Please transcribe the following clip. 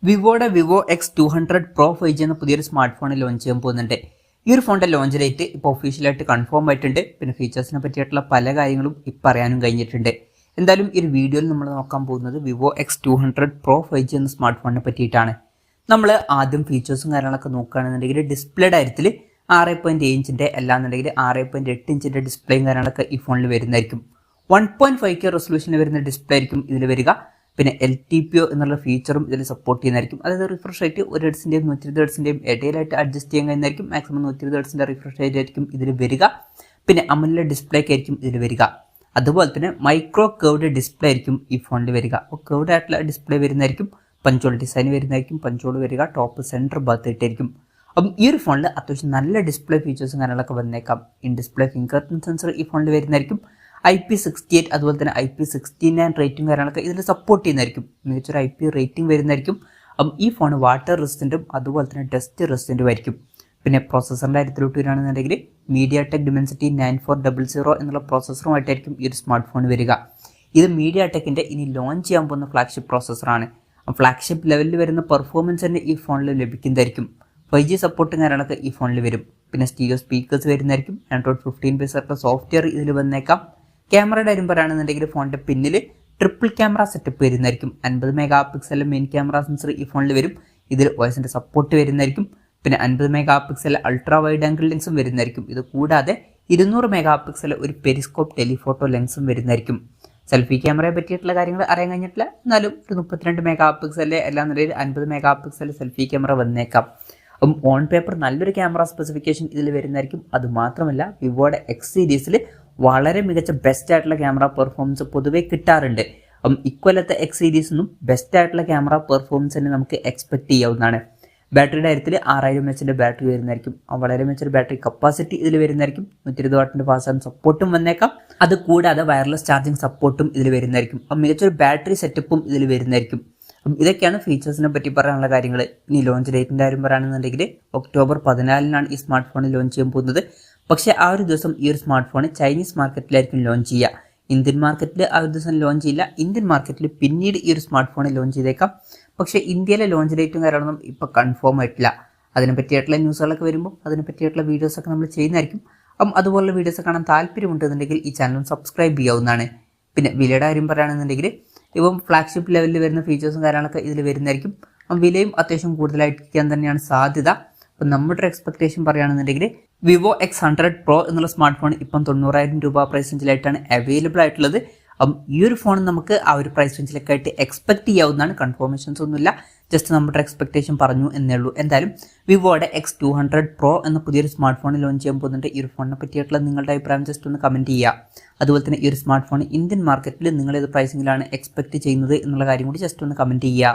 വിവോയുടെ Vivo X200 Pro 5G എന്ന പുതിയൊരു smart phone launch ചെയ്യാൻ പോകുന്നുണ്ട്. ഈ ഒരു ഫോണിന്റെ ലോഞ്ച് ഡേറ്റ് ഇപ്പോൾ ഒഫീഷ്യലായിട്ട് കൺഫേം ആയിട്ടുണ്ട്. പിന്നെ ഫീച്ചേഴ്സിനെ പറ്റിയിട്ടുള്ള പല കാര്യങ്ങളും ഇപ്പോൾ അറിയാനും കഴിഞ്ഞിട്ടുണ്ട്. എന്തായാലും ഈ ഒരു വീഡിയോയിൽ നമ്മൾ നോക്കാൻ പോകുന്നത് വിവോ X200 Pro 5G എന്ന സ്മാർട്ട് ഫോണിനെ പറ്റിയിട്ടാണ്. നമ്മൾ ആദ്യം ഫീച്ചേഴ്സും കാര്യങ്ങളൊക്കെ നോക്കുകയാണെന്നുണ്ടെങ്കിൽ ഡിസ്പ്ലേയുടെ കാര്യത്തിൽ 6.7 ഇഞ്ചിൻ്റെ അല്ലാന്നുണ്ടെങ്കിൽ 6.8 ഇഞ്ചിൻ്റെ ഡിസ്പ്ലേയും കാര്യങ്ങളൊക്കെ ഈ ഫോണിൽ വരുന്നതായിരിക്കും. 1.5K റെസൊല്യൂഷനിൽ വരുന്ന ഡിസ്പ്ലേ ആയിരിക്കും ഇതിൽ വരിക. പിന്നെ LTPO എന്നുള്ള ഫീച്ചറും ഇതിൽ സപ്പോർട്ട് ചെയ്യുന്നതായിരിക്കും. അതായത് റിഫ്രഷ് റേറ്റ് 1 ഹെർട്സിൻ്റെയും 120 ഹെർട്സിൻ്റെയും ഇടയിലായിട്ട് അഡ്ജസ്റ്റ് ചെയ്യാൻ കഴിയുന്നതായിരിക്കും. മാക്സിമം 120 ഹെർട്സിൻ്റെ റിഫ്രഷ് റേറ്റ് ആയിരിക്കും ഇതിൽ വരിക. പിന്നെ AMOLED ഡിസ്പ്ലേക്ക് ആയിരിക്കും ഇതിൽ വരിക. അതുപോലെ തന്നെ മൈക്രോ കർവ്ഡ് ഡിസ്പ്ലേ ആയിരിക്കും ഈ ഫോണിൽ വരിക. അപ്പോൾ കർവ്ഡ് ആയിട്ടുള്ള ഡിസ്പ്ലേ വരുന്നതായിരിക്കും. പഞ്ചോൾ ഡിസൈൻ വരുന്നതായിരിക്കും. പഞ്ചോൾ വരിക ടോപ്പ് സെൻറ്റർ ഭാഗത്തായിട്ടായിരിക്കും. അപ്പം ഈ ഒരു ഫോണിൽ അത്യാവശ്യം നല്ല ഡിസ്പ്ലേ ഫീച്ചേഴ്സും കാര്യങ്ങളൊക്കെ വന്നേക്കാം. In display finger print sensor ഈ ഫോണിൽ വരുന്നതായിരിക്കും. IP68 അതുപോലെ തന്നെ IP69 റേറ്റിംഗ് കാര്യങ്ങളൊക്കെ ഇതിൽ സപ്പോർട്ട് ചെയ്യുന്നതായിരിക്കും. മികച്ചൊരു IP റേറ്റിംഗ് വരുന്നതായിരിക്കും. അപ്പം ഈ ഫോൺ വാട്ടർ റെസിസ്റ്റൻറ്റും അതുപോലെ തന്നെ ഡസ്റ്റ് റെസിസ്റ്റൻറ്റും ആയിരിക്കും. പിന്നെ പ്രോസസ്സറിൻ്റെ കാര്യത്തിലോട്ട് വരികയാണെന്നുണ്ടെങ്കിൽ MediaTek Dimensity 9400 എന്നുള്ള പ്രോസസ്സറുമായിട്ടായിരിക്കും ഈ ഒരു സ്മാർട്ട് ഫോൺ വരിക. ഇത് MediaTekൻ്റെ ഇനി ലോഞ്ച് ചെയ്യാൻ പോകുന്ന ഫ്ലാഗ്ഷിപ്പ് പ്രോസസ്സറാണ്. ഫ്ലാഗ്ഷിപ്പ് ലെവലിൽ വരുന്ന പെർഫോമൻസ് തന്നെ ഈ ഫോണിൽ ലഭിക്കുന്നതായിരിക്കും. 5G സപ്പോർട്ടും കാര്യങ്ങളൊക്കെ ഈ ഫോണിൽ വരും. പിന്നെ സ്റ്റീരിയോ സ്പീക്കേഴ്സ് വരുന്നതായിരിക്കും. Android 15 ബേസ് സോഫ്റ്റ്വെയർ ഇതിൽ വന്നേക്കാം. ക്യാമറയുടെ കാര്യം പറയുകയാണെന്നുണ്ടെങ്കിൽ ഫോണിൻ്റെ പിന്നിൽ ട്രിപ്പിൾ ക്യാമറ സെറ്റപ്പ് വരുന്നതായിരിക്കും. 50 mega pixel main camera sensor ഈ ഫോണിൽ വരും. ഇതിൽ വോയിസിൻ്റെ സപ്പോർട്ട് വരുന്നതായിരിക്കും. പിന്നെ 50 mega pixel ultra wide angle ലെൻസും വരുന്നതായിരിക്കും. ഇത് കൂടാതെ 200 മെഗാ പിക്സൽ ഒരു പെരിസ്കോപ്പ് ടെലിഫോട്ടോ ലെൻസും വരുന്നതായിരിക്കും. സെൽഫി ക്യാമറയെ പറ്റിയിട്ടുള്ള കാര്യങ്ങൾ അറിയാൻ കഴിഞ്ഞിട്ടില്ല. എന്നാലും ഒരു 32 മെഗാ പിക്സലിലെ എല്ലാം നിലയിൽ 50 മെഗാ പിക്സൽ സെൽഫി ക്യാമറ വന്നേക്കാം. അപ്പം ഓൺ പേപ്പർ നല്ലൊരു ക്യാമറ സ്പെസിഫിക്കേഷൻ ഇതിൽ വരുന്നതായിരിക്കും. അതുമാത്രമല്ല വിവോയുടെ X സീരീസിൽ വളരെ മികച്ച ബെസ്റ്റ് ആയിട്ടുള്ള ക്യാമറ പെർഫോമൻസ് പൊതുവേ കിട്ടാറുണ്ട്. അപ്പം ഇക്കൊല്ലത്തെ X സീരീസിൽ നിന്നും ബെസ്റ്റ് ആയിട്ടുള്ള ക്യാമറ പെർഫോമൻസ് തന്നെ നമുക്ക് എക്സ്പെക്ട് ചെയ്യാവുന്നതാണ്. ബാറ്ററിയുടെ കാര്യത്തിൽ 6000 mAh ബാറ്ററി വരുന്നതായിരിക്കും. വളരെ മികച്ചൊരു ബാറ്ററി കപ്പാസിറ്റി ഇതിൽ വരുന്നതായിരിക്കും. 120 വാട്ടിൻ്റെ ഫാസ്റ്റ് ചാർജിങ് സപ്പോർട്ടും വന്നേക്കാം. അത് കൂടാതെ വയർലെസ് ചാർജിങ് സപ്പോർട്ടും ഇതിൽ വരുന്നതായിരിക്കും. അപ്പം മികച്ചൊരു ബാറ്ററി സെറ്റപ്പും ഇതിൽ വരുന്നതായിരിക്കും. അപ്പം ഇതൊക്കെയാണ് ഫീച്ചേഴ്സിനെ പറ്റി പറയാനുള്ള കാര്യങ്ങൾ. ഇനി ലോഞ്ച് ഡേറ്റിൻ്റെ കാര്യം പറയുകയാണെന്നുണ്ടെങ്കിൽ ഒക്ടോബർ 14 ഈ സ്മാർട്ട് ഫോൺ ലോഞ്ച് ചെയ്യാൻ പോകുന്നത്. പക്ഷേ ആ ഒരു ദിവസം ഈ ഒരു സ്മാർട്ട് ഫോൺ ചൈനീസ് മാർക്കറ്റിലായിരിക്കും ലോഞ്ച് ചെയ്യുക. ഇന്ത്യൻ മാർക്കറ്റിൽ ആ ഒരു ദിവസം ലോഞ്ച് ചെയ്യില്ല. ഇന്ത്യൻ മാർക്കറ്റിൽ പിന്നീട് ഈ ഒരു സ്മാർട്ട് ഫോൺ ലോഞ്ച് ചെയ്തേക്കാം. പക്ഷേ ഇന്ത്യയിലെ ലോഞ്ച് ഡേറ്റും കാര്യങ്ങളൊന്നും ഇപ്പോൾ കൺഫേം ആയിട്ടില്ല. അതിനെ പറ്റിയിട്ടുള്ള ന്യൂസുകളൊക്കെ വരുമ്പോൾ അതിനെ പറ്റിയിട്ടുള്ള വീഡിയോസൊക്കെ നമ്മൾ ചെയ്യുന്നതായിരിക്കും. അപ്പം അതുപോലുള്ള വീഡിയോസ് കാണാൻ താല്പര്യമുണ്ടെന്നുണ്ടെങ്കിൽ ഈ ചാനൽ സബ്സ്ക്രൈബ് ചെയ്യാവുന്നതാണ്. പിന്നെ വിലയുടെ കാര്യം പറയുകയാണെന്നുണ്ടെങ്കിൽ ഇപ്പം ഫ്ലാഗ്ഷിപ്പ് ലെവലിൽ വരുന്ന ഫീച്ചേഴ്സും കാര്യങ്ങളൊക്കെ ഇതിൽ വരുന്നതായിരിക്കും. അപ്പം വിലയും അത്യാവശ്യം കൂടുതലായിരിക്കാൻ തന്നെയാണ് സാധ്യത. അപ്പം നമ്മുടെ ഒരു എക്സ്പെക്ടേഷൻ പറയുകയാണെന്നുണ്ടെങ്കിൽ വിവോ X100 Pro എന്നുള്ള സ്മാർട്ട് ഫോൺ ഇപ്പം 90,000 രൂപ പ്രൈസ് റേഞ്ചിലായിട്ടാണ് അവൈലബിൾ ആയിട്ടുള്ളത്. അപ്പം ഈ ഒരു ഫോൺ നമുക്ക് ആ ഒരു പ്രൈസ് റേഞ്ചിലൊക്കെ ആയിട്ട് എക്സ്പെക്ട് ചെയ്യാവുന്നതാണ്. കൺഫർമേഷൻസ് ഒന്നുമില്ല, ജസ്റ്റ് നമ്മുടെ എക്സ്പെക്ടേഷൻ പറഞ്ഞു എന്നേ ഉള്ളൂ. എന്തായാലും വിവോയുടെ X200 Pro എന്ന പുതിയൊരു സ്മാർട്ട് ഫോൺ ലോഞ്ച് ചെയ്യാൻ പോകുന്നുണ്ട്. ഈ ഒരു ഫോണിനെ പറ്റിയിട്ടുള്ള നിങ്ങളുടെ അഭിപ്രായം ജസ്റ്റ് ഒന്ന് കമൻറ്റ് ചെയ്യുക. അതുപോലെ തന്നെ ഈ ഒരു സ്മാർട്ട് ഫോൺ ഇന്ത്യൻ മാർക്കറ്റിൽ നിങ്ങൾ ഏത് പ്രൈസിങ്ങിലാണ് എക്സ്പെക്ട് ചെയ്യുന്നത് എന്നുള്ള കാര്യം കൂടി ജസ്റ്റ് ഒന്ന് കമൻറ്റ് ചെയ്യുക.